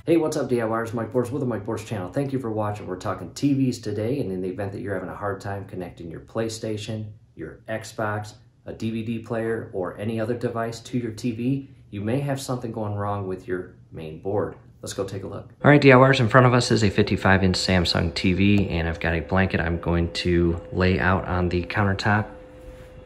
Hey, what's up DIYers? Mike Boards with the Mike Boards channel. Thank you for watching. We're talking TVs today, and in the event that you're having a hard time connecting your PlayStation, your Xbox, a DVD player, or any other device to your TV, you may have something going wrong with your main board. Let's go take a look. All right, DIYers, in front of us is a 55-inch Samsung TV, and I've got a blanket I'm going to lay out on the countertop.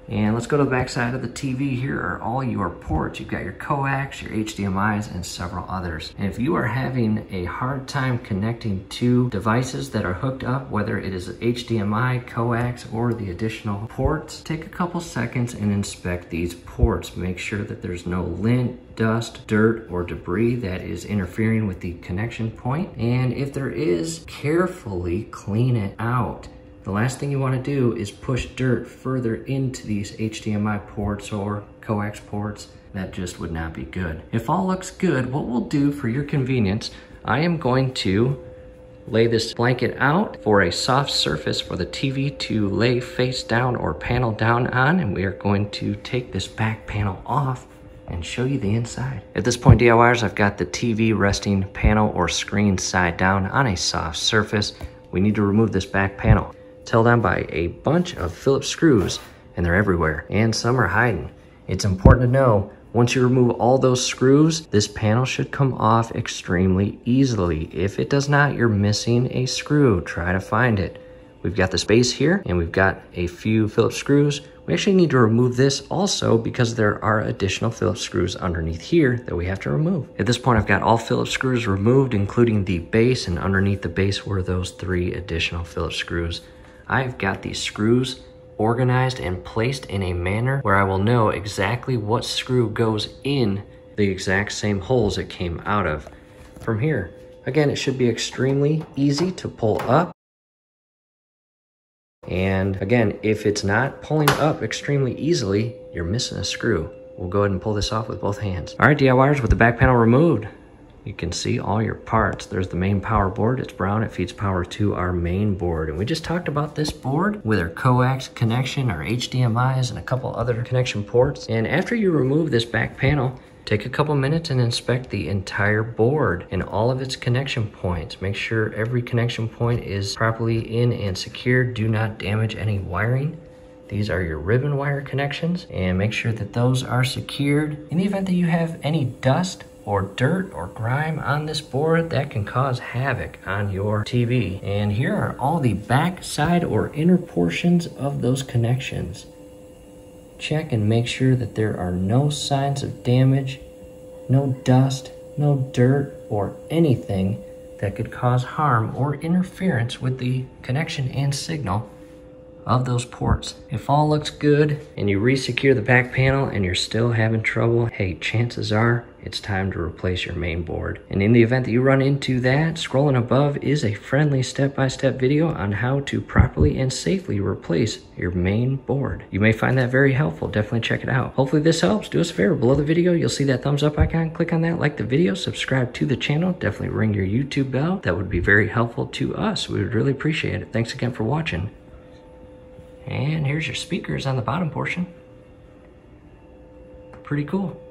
And let's go to the back side of the TV. Here are all your ports. You've got your coax, your HDMIs, and several others. And if you are having a hard time connecting to devices that are hooked up, whether it is HDMI, coax, or the additional ports, take a couple seconds and inspect these ports. Make sure that there's no lint, dust, dirt, or debris that is interfering with the connection point. And if there is, carefully clean it out. The last thing you want to do is push dirt further into these HDMI ports or coax ports. That just would not be good. If all looks good, what we'll do for your convenience, I am going to lay this blanket out for a soft surface for the TV to lay face down or panel down on, and we are going to take this back panel off and show you the inside. At this point, DIYers, I've got the TV resting panel or screen side down on a soft surface. We need to remove this back panel. It's held on by a bunch of Phillips screws, and they're everywhere, and some are hiding. It's important to know, once you remove all those screws, this panel should come off extremely easily. If it does not, you're missing a screw. Try to find it. We've got the space here, and we've got a few Phillips screws. We actually need to remove this also because there are additional Phillips screws underneath here that we have to remove. At this point, I've got all Phillips screws removed, including the base, and underneath the base were those 3 additional Phillips screws. I've got these screws organized and placed in a manner where I will know exactly what screw goes in the exact same holes it came out of. From here, again, it should be extremely easy to pull up. And again, if it's not pulling up extremely easily, you're missing a screw. We'll go ahead and pull this off with both hands. All right, DIYers, with the back panel removed, you can see all your parts. There's the main power board. It's brown. It feeds power to our main board. And we just talked about this board with our coax connection, our HDMIs, and a couple other connection ports. And after you remove this back panel, take a couple minutes and inspect the entire board and all of its connection points. Make sure every connection point is properly in and secured. Do not damage any wiring. These are your ribbon wire connections, and make sure that those are secured. In the event that you have any dust or dirt or grime on this board, that can cause havoc on your TV. And here are all the back side or inner portions of those connections. Check and make sure that there are no signs of damage, no dust, no dirt, or anything that could cause harm or interference with the connection and signal of those ports. If all looks good and you re-secure the back panel and you're still having trouble, hey, chances are it's time to replace your main board. And in the event that you run into that, scrolling above is a friendly step-by-step video on how to properly and safely replace your main board. You may find that very helpful. Definitely check it out. Hopefully this helps. Do us a favor, below the video you'll see that thumbs up icon. Click on that, like the video, subscribe to the channel. Definitely ring your YouTube bell. That would be very helpful to us. We would really appreciate it. Thanks again for watching. And here's your speakers on the bottom portion. Pretty cool.